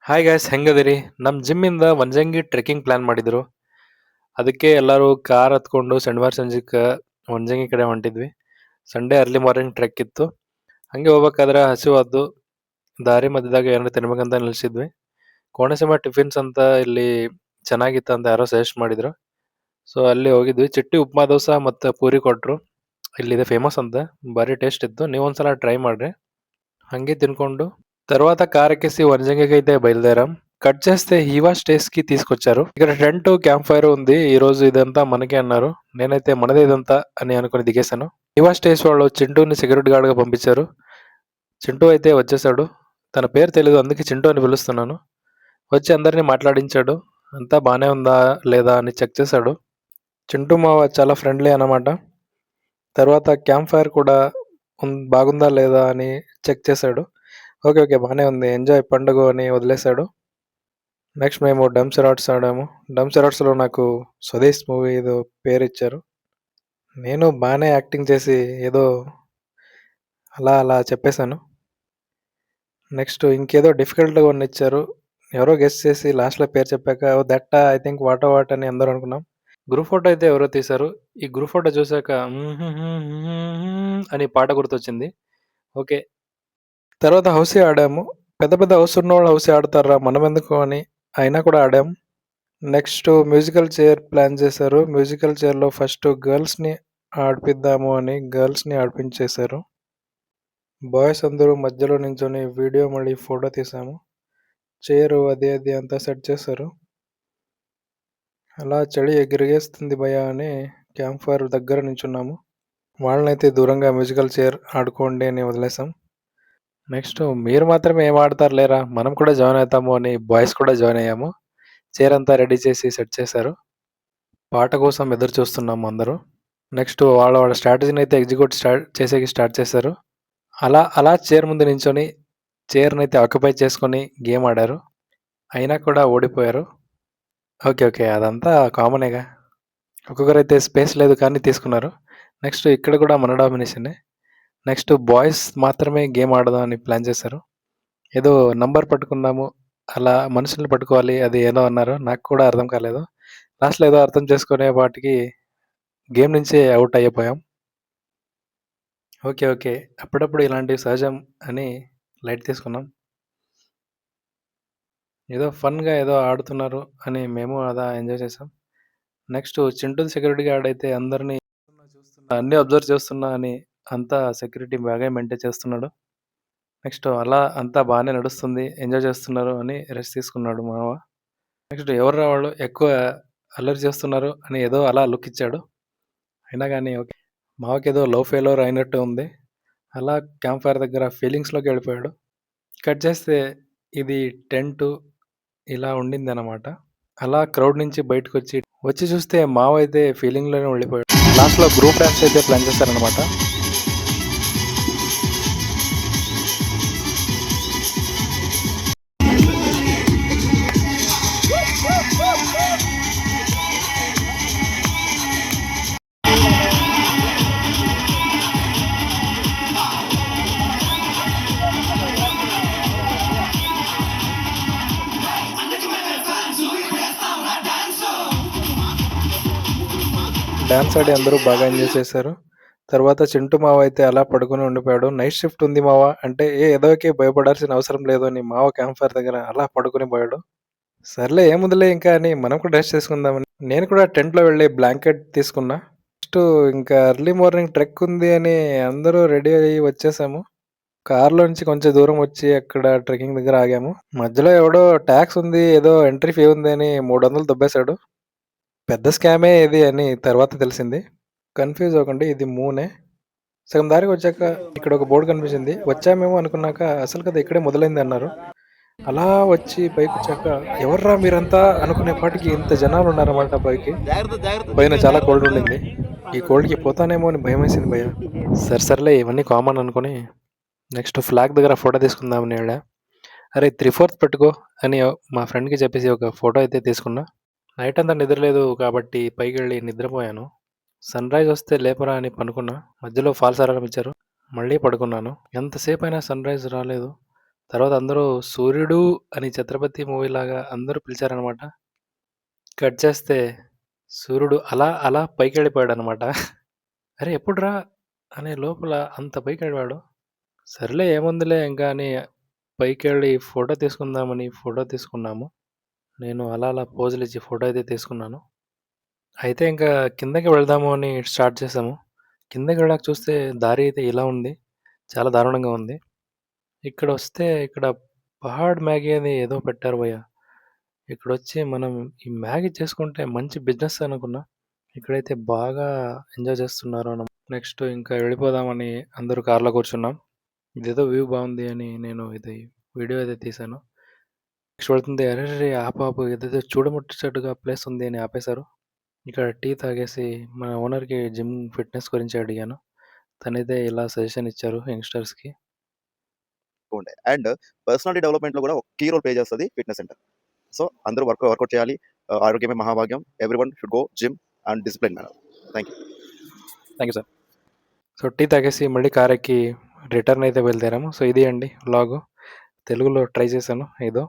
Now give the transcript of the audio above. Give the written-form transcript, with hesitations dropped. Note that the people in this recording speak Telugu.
Hi guys ಹೆಂಗದಿರಿ? ನಮ್ಮ ಜಿಮ್ಮಿಂದ ಒಂಜಂಗಿ ಟ್ರೆಕ್ಕಿಂಗ್ ಪ್ಲಾನ್ ಮಾಡಿದ್ರು. ಅದಕ್ಕೆ ಎಲ್ಲರೂ ಕಾರ್ ಹತ್ಕೊಂಡು ಶನಿವಾರ ಸಂಜಿಕ ಒಂಜಂಗಿ ಕಡೆ ಹೊಂಟಿದ್ವಿ. ಸಂಡೇ ಅರ್ಲಿ ಮಾರ್ನಿಂಗ್ ಟ್ರೆಕ್ ಇತ್ತು. ಹಂಗೆ ಹೋಗ್ಬೇಕಾದ್ರೆ ಹಸಿವಾದ್ದು. ದಾರಿ ಮಧ್ಯದಾಗ ಏನಾರ ತಿನ್ಬೇಕಂತ ನಿಲ್ಸಿದ್ವಿ. ಕೋಣಸೀಮ ಟಿಫಿನ್ಸ್ ಅಂತ ಇಲ್ಲಿ ಚೆನ್ನಾಗಿತ್ತು ಅಂತ ಯಾರೋ ಸಜೆಸ್ಟ್ ಮಾಡಿದ್ರು. ಸೊ ಅಲ್ಲಿ ಹೋಗಿದ್ವಿ. ಚಿಟ್ಟಿ ಉಪ್ಮಾ ದೋಸೆ ಮತ್ತು ಪೂರಿ ಕೊಟ್ರು. ಇಲ್ಲಿದೆ ಫೇಮಸ್ ಅಂತ. ಭಾರಿ ಟೇಸ್ಟ್ ಇತ್ತು. ನೀವೊಂದ್ಸಲ ట్రై ಮಾಡ್ರಿ. హంగే తినుకుంటూ తర్వాత కారెక్కేసి వంజంగికైతే బయలుదేరాం. కట్ చేస్తే హీవా స్టేస్‌కి తీసుకొచ్చారు. ఇక్కడ టెంట్, క్యాంప్ ఫైర్ ఉంది. ఈరోజు ఇదంతా మనకే అన్నారు. నేనైతే మనదే ఇదంతా అని అనుకుని దిగేశాను. హీవా స్టేస్ వాళ్ళు చింటూని సెక్యూరిటీ గార్డ్‌గా పంపించారు. చింటూ అయితే వచ్చేసాడు. తన పేరు తెలీదు అందుకే చింటూ అని పిలుస్తున్నాను. వచ్చి అందరిని మాట్లాడించాడు. అంతా బానే ఉందా లేదా అని చెక్ చేశాడు. చింటూ మావ చాలా ఫ్రెండ్లీ అన్నమాట. తర్వాత క్యాంప్ ఫైర్ కూడా బాగుందా లేదా అని చెక్ చేశాడు. ఓకే. ఓకే. బానే ఉంది. ఎంజాయ్ పండుగ అని వదిలేసాడు. నెక్స్ట్ మేము డంప్సర్ ఆడాము. డంప్సర్ నాకు 'స్వదేశ్' మూవీ ఏదో పేరిచ్చారు. నేను బానే యాక్టింగ్ చేసి ఏదో అలా అలా చెప్పేసాను. నెక్స్ట్ ఇంకేదో డిఫికల్ట్‌గా కొన్నిచ్చారు. ఎవరో గెస్ చేసి లాస్ట్‌లో పేరు చెప్పాక ఓహ్! దట్టా ఐ థింక్ వాట్ అని అందరూ అనుకున్నాం. గ్రూప్ ఫోటో అయితే ఎవరో తీశారు. ఈ గ్రూప్ ఫోటో చూసాక అని పాట గుర్తొచ్చింది. ఓకే. తర్వాత హౌసీ ఆడాము. పెద్ద పెద్ద హౌస్ ఉన్నోళ్ళు హౌసీ ఆడతార్రా మనమెందుకు అని అయినా కూడా ఆడాం. నెక్స్ట్ మ్యూజికల్ చైర్ ప్లాన్ చేశారు. మ్యూజికల్ చైర్‌లో ఫస్ట్ గర్ల్స్‌ని ఆడిపిద్దాము అని గర్ల్స్‌ని ఆడిపించేశారు. బాయ్స్ అందరూ మధ్యలో నించొని వీడియో మళ్ళీ ఫోటో తీసాము. చైరు అది అంతా సెట్ చేశారు. అలా చలి ఎగిరిగేస్తుంది భయ్యా అని క్యాంప్ ఫైర్ దగ్గర నించున్నాము. వాళ్ళనైతే దూరంగా మ్యూజికల్ చైర్ ఆడుకోండి అని వదిలేసాం. నెక్స్ట్ మీరు మాత్రమే ఏం ఆడతారు లేరా మనం కూడా జాయిన్ అవుతాము అని బాయ్స్ కూడా జాయిన్ అయ్యాము. చైర్ అంతా రెడీ చేసి సెట్ చేశారు. పాట కోసం ఎదురు చూస్తున్నాము అందరూ. నెక్స్ట్ వాళ్ళ స్ట్రాటజీని అయితే ఎగ్జిక్యూట్ స్టార్ట్ చేశారు. అలా చైర్ ముందు నించొని చైర్‌నైతే ఆక్యుపై చేసుకొని గేమ్ ఆడారు. అయినా కూడా ఓడిపోయారు. ఓకే. ఓకే. అదంతా కామనేగా. ఒక్కొక్కరైతే స్పేస్ లేదు కానీ తీసుకున్నారు. నెక్స్ట్ ఇక్కడ కూడా మన డామినేషనే. నెక్స్ట్ బాయ్స్ మాత్రమే గేమ్ ఆడదాం అని ప్లాన్ చేశారు. ఏదో నంబర్ పట్టుకున్నాము. అలా మనుషుల్ని పట్టుకోవాలి అది ఏదో అన్నారు. నాకు కూడా అర్థం కాలేదు. లాస్ట్‌లో ఏదో అర్థం చేసుకునే పాటికి గేమ్ నుంచే ఔట్ అయిపోయాం. ఓకే. ఓకే. అప్పుడప్పుడు ఇలాంటివి సహజం అని లైట్ తీసుకున్నాం. ఏదో ఫన్‌గా ఏదో ఆడుతున్నారు అని మేము అలా ఎంజాయ్ చేసాం. నెక్స్ట్ చింటూ సెక్యూరిటీ గార్డ్ అయితే అందరిని అన్నీ అబ్జర్వ్ చేస్తున్నా అని అంతా సెక్యూరిటీ బాగా మెయింటైన్ చేస్తున్నాడు. నెక్స్ట్ అలా అంతా బానే నడుస్తుంది. ఎంజాయ్ చేస్తున్నారు అని రెస్ట్ తీసుకున్నాడు మావ. నెక్స్ట్ ఎవర్రా వాళ్ళు ఎక్కువ అల్లరి చేస్తున్నారు అని ఏదో అలా లుక్ ఇచ్చాడు. అయినా గాని ఓకే. మావకేదో లవ్ ఫెయిల్యూర్ అయినట్టు ఉంది. అలా క్యాంప్ ఫైర్ దగ్గర ఫీలింగ్స్‌లోకి వెళ్ళిపోయాడు. కట్ చేస్తే ఇది టెంటు ఇలా ఉండిందనమాట. అలా క్రౌడ్ నుంచి వచ్చి చూస్తే మావ అయితే ఫీలింగ్‌లోనే ఉండిపోయాడు. లాస్ట్‌లో గ్రూప్ డాన్స్ అయితే ప్లాన్ చేశారనమాట. డాన్స్ ఆడి అందరూ బాగా ఎంజాయ్ చేశారు. తర్వాత చింటూ మావ అయితే అలా పడుకొని ఉండిపోయాడు. నైట్ షిఫ్ట్ ఉంది మావ అంటే ఎదవకి భయపడాల్సిన అవసరం లేదు అని మావ క్యాంప్ ఫైర్ దగ్గర అలా పడుకొని పోయాడు. సర్లే ఏముందిలే ఇంకా అని మనం కూడా రెస్ట్ చేసుకుందామని నేను కూడా టెంట్‌లో వెళ్ళి బ్లాంకెట్ తీసుకున్నా. నెక్స్ట్ ఇంకా ఎర్లీ మార్నింగ్ ట్రెక్ ఉంది అని అందరూ రెడీ అయ్యి వచ్చేసాము. కార్‌లో నుంచి కొంచెం దూరం వచ్చి అక్కడ ట్రెక్కింగ్ దగ్గర ఆగాము. మధ్యలో ఎవడో టాక్స్ ఉంది ఏదో ఎంట్రీ ఫీ ఉంది అని 300 దొబ్బేశాడు. పెద్ద స్కామే ఇది అని తర్వాత తెలిసింది. కన్‌ఫ్యూజ్ అవ్వకండి ఇది మూనే. సగం దారికొచ్చాక ఇక్కడ ఒక బోర్డ్ కనిపించింది. వచ్చామేమో అనుకున్నాక అసలు కథ ఇక్కడే మొదలైంది అన్నారు. అలా వచ్చి పైకొచ్చాక ఎవర్రా మీరంతా అనుకునేపాటికి ఇంత జనాలున్నారన్నమాట పైకి. పైన చాలా కోల్డ్ ఉండింది. ఈ కోల్డ్‌కి పోతానేమో అని భయమేసింది భయ్యా. సర్లే ఇవన్నీ కామన్ అనుకోని నెక్స్ట్ ఫ్లాగ్ దగ్గర ఫోటో తీసుకుందామని ఎళ్ళా. అరే 3/4 పెట్టుకో అని మా ఫ్రెండ్‌కి చెప్పేసి ఒక ఫోటో అయితే తీసుకున్నా. నైట్ అంతా నిద్ర లేదు కాబట్టి పైకెళ్ళి నిద్రపోయాను. సన్‌రైజ్ వస్తే లేపరా అని పనుకున్నా. మధ్యలో ఫాల్స్ అలారం ఇచ్చారు. మళ్ళీ పడుకున్నాను. ఎంతసేపయినా సన్‌రైజ్ రాలేదు. తర్వాత అందరూ 'సూర్యుడు' అని 'ఛత్రపతి' మూవీలాగా అందరూ పిలిచారనమాట. కట్ చేస్తే సూర్యుడు అలా అలా పైకెళ్ళిపోయాడనమాట. అరే! ఎప్పుడురా అనే లోపల అంత పైకెళ్ళిపోయాడు. సర్లే ఏముందిలే ఇంకా అని పైకెళ్ళి ఫోటో తీసుకుందామని ఫోటో తీసుకున్నాము. నేను అలా అలా పోజులిచ్చి ఫోటో అయితే తీసుకున్నాను. అయితే ఇంకా కిందకి వెళ్దాము అని స్టార్ట్ చేసాము. కిందకి వెళ్ళాక చూస్తే దారి అయితే ఇలా ఉంది. చాలా దారుణంగా ఉంది. ఇక్కడొస్తే ఇక్కడ పహాడ్ మ్యాగీ అని ఏదో పెట్టారు భయ్యా! ఇక్కడొచ్చి మనం ఈ మ్యాగీ చేసుకుంటే మంచి బిజినెస్ అనుకున్నా. ఇక్కడైతే బాగా ఎంజాయ్ చేస్తున్నారు నెక్స్ట్ ఇంకా వెళ్ళిపోదామని అందరూ కార్‌లో కూర్చున్నాం. ఇదేదో వ్యూ బావుంది అని నేను ఇది వీడియో అయితే తీశాను. నెక్స్ట్ వెళ్తుంది అరెరెరే! ఆపు ఇదేదో చూడముచ్చటగా ప్లేస్ ఉంది అని ఆపేశారు. ఇక్కడ టీ తాగేసి మన ఓనర్‌కి జిమ్ ఫిట్‌నెస్ గురించి అడిగాను. తనైతే ఇలా సజెషన్ ఇచ్చారు యంగ్‌స్టర్స్‌కి. ఉంటాయి. అండ్ పర్సనాలిటీ డెవలప్‌మెంట్‌లో కూడా ఒక కీ రోల్ ప్లే చేస్తది ఫిట్‌నెస్ సెంటర్. సో, అందరూ వర్కౌట్ చేయాలి. ఆరోగ్యమే మహాభాగ్యం. Everyone should go gym and discipline manner. Thank you. Thank you sir. So, tea తాగేసి మళ్ళీ కారెక్కి రిటర్న్ అయితే బయలుదేరాము. సో, ఇది అండి వ్లాగు. తెలుగులో ట్రై చేశాను ఏదో.